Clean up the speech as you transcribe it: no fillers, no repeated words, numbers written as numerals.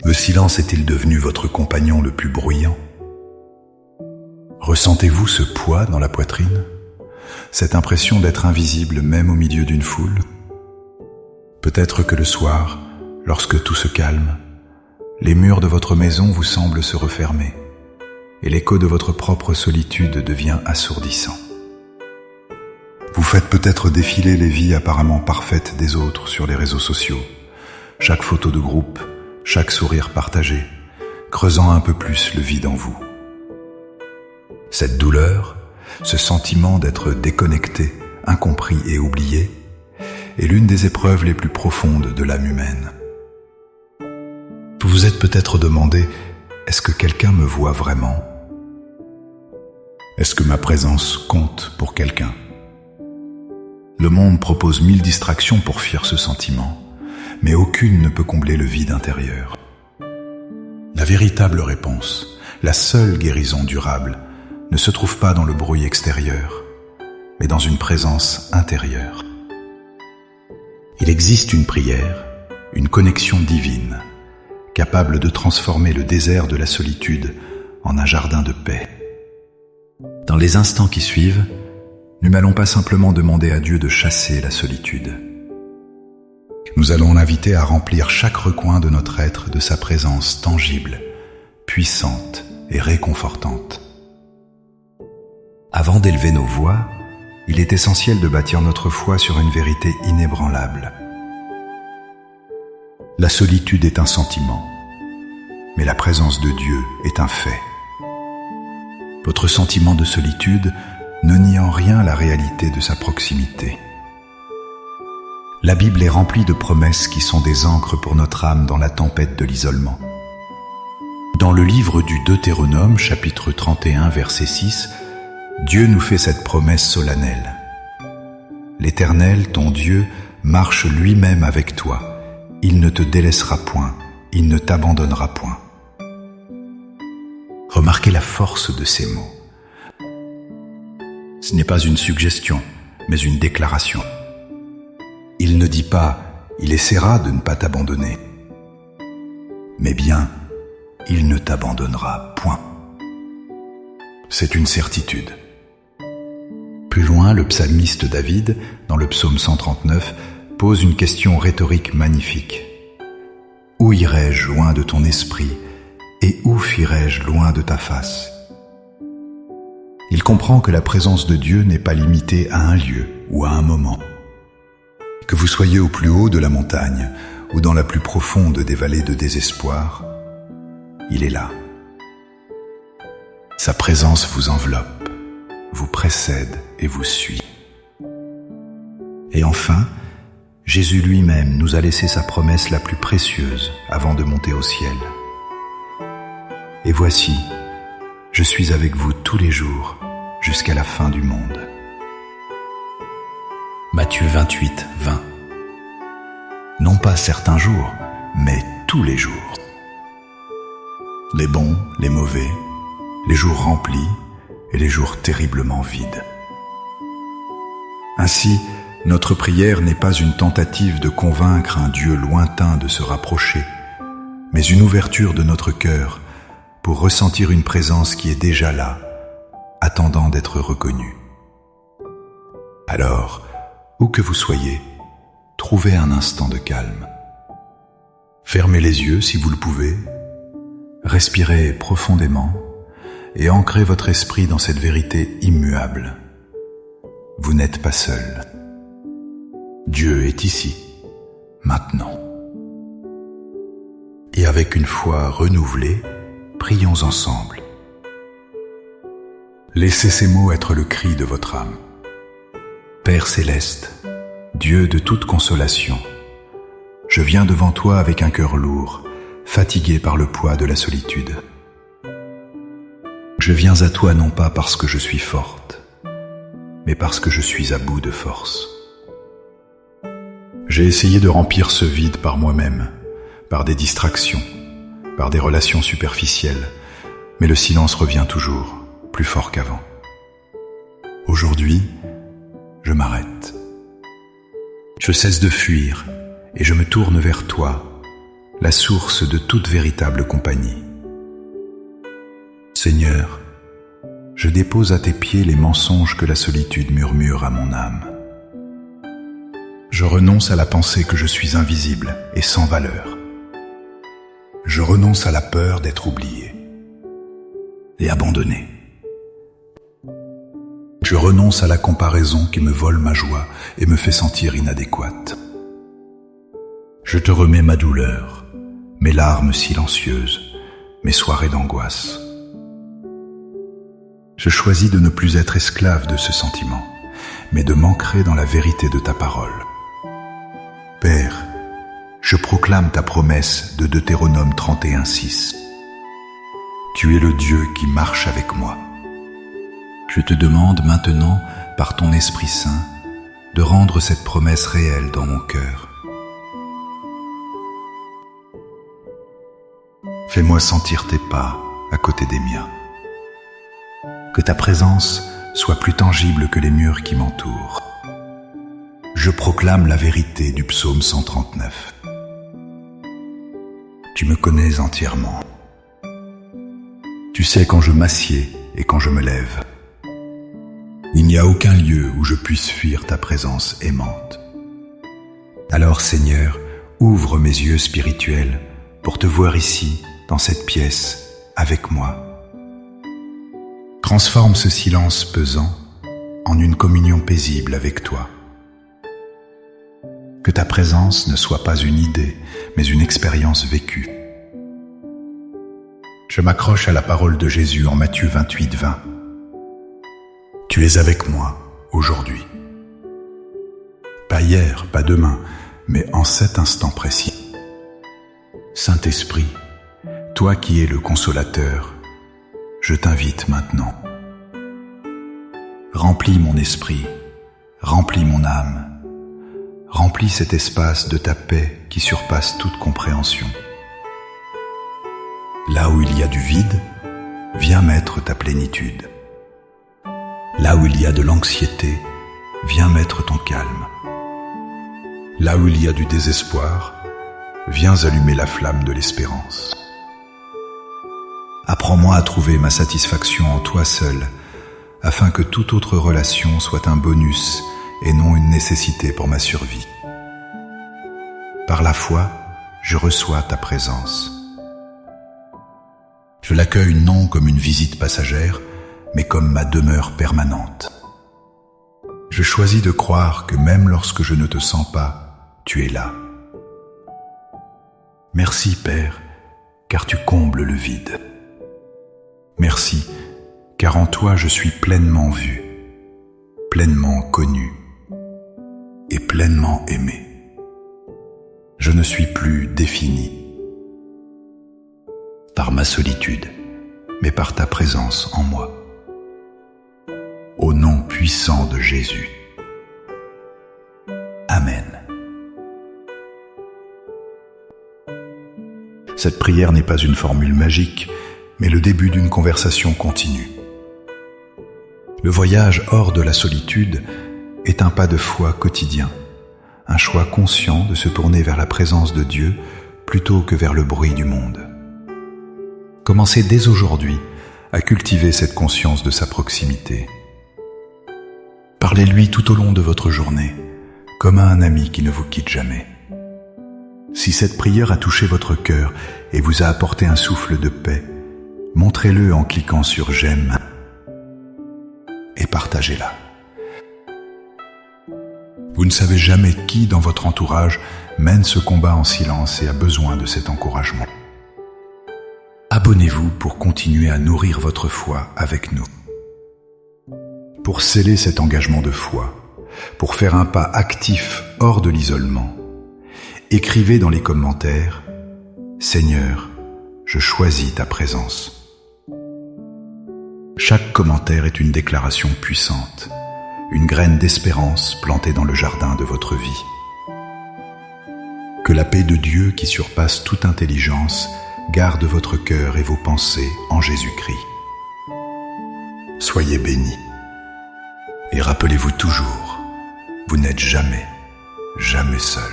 Le silence est-il devenu votre compagnon le plus bruyant? Ressentez-vous ce poids dans la poitrine? Cette impression d'être invisible même au milieu d'une foule? Peut-être que le soir, lorsque tout se calme, les murs de votre maison vous semblent se refermer et l'écho de votre propre solitude devient assourdissant. Vous faites peut-être défiler les vies apparemment parfaites des autres sur les réseaux sociaux, chaque photo de groupe, chaque sourire partagé, creusant un peu plus le vide en vous. Cette douleur, ce sentiment d'être déconnecté, incompris et oublié, est l'une des épreuves les plus profondes de l'âme humaine. Vous vous êtes peut-être demandé, est-ce que quelqu'un me voit vraiment? Est-ce que ma présence compte pour quelqu'un? Le monde propose 1000 distractions pour fuir ce sentiment, mais aucune ne peut combler le vide intérieur. La véritable réponse, la seule guérison durable, ne se trouve pas dans le bruit extérieur, mais dans une présence intérieure. Il existe une prière, une connexion divine, capable de transformer le désert de la solitude en un jardin de paix. Dans les instants qui suivent, nous n'allons pas simplement demander à Dieu de chasser la solitude. Nous allons l'inviter à remplir chaque recoin de notre être de sa présence tangible, puissante et réconfortante. Avant d'élever nos voix, il est essentiel de bâtir notre foi sur une vérité inébranlable. La solitude est un sentiment, mais la présence de Dieu est un fait. Votre sentiment de solitude ne nie en rien la réalité de sa proximité. La Bible est remplie de promesses qui sont des ancres pour notre âme dans la tempête de l'isolement. Dans le livre du Deutéronome, chapitre 31, verset 6, Dieu nous fait cette promesse solennelle. L'Éternel, ton Dieu, marche lui-même avec toi. Il ne te délaissera point, il ne t'abandonnera point. Remarquez la force de ces mots. Ce n'est pas une suggestion, mais une déclaration. Il ne dit pas « il essaiera de ne pas t'abandonner », mais bien « il ne t'abandonnera point ». C'est une certitude. Plus loin, le psalmiste David, dans le psaume 139, pose une question rhétorique magnifique. « Où irai-je loin de ton esprit et où fuirai-je loin de ta face ?» Il comprend que la présence de Dieu n'est pas limitée à un lieu ou à un moment. Que vous soyez au plus haut de la montagne ou dans la plus profonde des vallées de désespoir, il est là. Sa présence vous enveloppe, vous précède et vous suit. Et enfin, Jésus lui-même nous a laissé sa promesse la plus précieuse avant de monter au ciel. Et voici, je suis avec vous tous les jours jusqu'à la fin du monde. Matthieu 28, 20. Non pas certains jours, mais tous les jours. Les bons, les mauvais, les jours remplis et les jours terriblement vides. Ainsi, notre prière n'est pas une tentative de convaincre un Dieu lointain de se rapprocher, mais une ouverture de notre cœur pour ressentir une présence qui est déjà là, attendant d'être reconnue. Alors, où que vous soyez, trouvez un instant de calme. Fermez les yeux si vous le pouvez, respirez profondément et ancrez votre esprit dans cette vérité immuable. Vous n'êtes pas seul. Dieu est ici, maintenant. Et avec une foi renouvelée, prions ensemble. Laissez ces mots être le cri de votre âme. Père céleste, Dieu de toute consolation, je viens devant toi avec un cœur lourd, fatigué par le poids de la solitude. Je viens à toi non pas parce que je suis forte, mais parce que je suis à bout de force. J'ai essayé de remplir ce vide par moi-même, par des distractions, par des relations superficielles, mais le silence revient toujours, plus fort qu'avant. Aujourd'hui, je m'arrête. Je cesse de fuir et je me tourne vers toi, la source de toute véritable compagnie. Seigneur, je dépose à tes pieds les mensonges que la solitude murmure à mon âme. Je renonce à la pensée que je suis invisible et sans valeur. Je renonce à la peur d'être oublié et abandonné. Je renonce à la comparaison qui me vole ma joie et me fait sentir inadéquate. Je te remets ma douleur, mes larmes silencieuses, mes soirées d'angoisse. Je choisis de ne plus être esclave de ce sentiment, mais de m'ancrer dans la vérité de ta parole. Père, je proclame ta promesse de Deutéronome 31:6. Tu es le Dieu qui marche avec moi. Je te demande maintenant, par ton Esprit Saint, de rendre cette promesse réelle dans mon cœur. Fais-moi sentir tes pas à côté des miens. Que ta présence soit plus tangible que les murs qui m'entourent. Je proclame la vérité du psaume 139. Tu me connais entièrement. Tu sais quand je m'assieds et quand je me lève. Il n'y a aucun lieu où je puisse fuir ta présence aimante. Alors, Seigneur, ouvre mes yeux spirituels pour te voir ici, dans cette pièce, avec moi. Transforme ce silence pesant en une communion paisible avec toi. Que ta présence ne soit pas une idée, mais une expérience vécue. Je m'accroche à la parole de Jésus en Matthieu 28:20. Tu es avec moi aujourd'hui. Pas hier, pas demain, mais en cet instant précis. Saint-Esprit, toi qui es le consolateur, je t'invite maintenant. Remplis mon esprit, remplis mon âme, remplis cet espace de ta paix qui surpasse toute compréhension. Là où il y a du vide, viens mettre ta plénitude. Là où il y a de l'anxiété, viens mettre ton calme. Là où il y a du désespoir, viens allumer la flamme de l'espérance. Apprends-moi à trouver ma satisfaction en toi seul, afin que toute autre relation soit un bonus et non une nécessité pour ma survie. Par la foi, je reçois ta présence. Je l'accueille non comme une visite passagère, mais comme ma demeure permanente. Je choisis de croire que même lorsque je ne te sens pas, tu es là. Merci, Père, car tu combles le vide. Merci, car en toi je suis pleinement vu, pleinement connu et pleinement aimé. Je ne suis plus défini par ma solitude, mais par ta présence en moi. Au nom puissant de Jésus. Amen. Cette prière n'est pas une formule magique, mais le début d'une conversation continue. Le voyage hors de la solitude est un pas de foi quotidien, un choix conscient de se tourner vers la présence de Dieu plutôt que vers le bruit du monde. Commencez dès aujourd'hui à cultiver cette conscience de sa proximité. Parlez-lui tout au long de votre journée, comme à un ami qui ne vous quitte jamais. Si cette prière a touché votre cœur et vous a apporté un souffle de paix, montrez-le en cliquant sur « J'aime » et partagez-la. Vous ne savez jamais qui dans votre entourage mène ce combat en silence et a besoin de cet encouragement. Abonnez-vous pour continuer à nourrir votre foi avec nous. Pour sceller cet engagement de foi, pour faire un pas actif hors de l'isolement, écrivez dans les commentaires « Seigneur, je choisis ta présence ». Chaque commentaire est une déclaration puissante, une graine d'espérance plantée dans le jardin de votre vie. Que la paix de Dieu qui surpasse toute intelligence garde votre cœur et vos pensées en Jésus-Christ. Soyez bénis. Et rappelez-vous toujours, vous n'êtes jamais, jamais seul.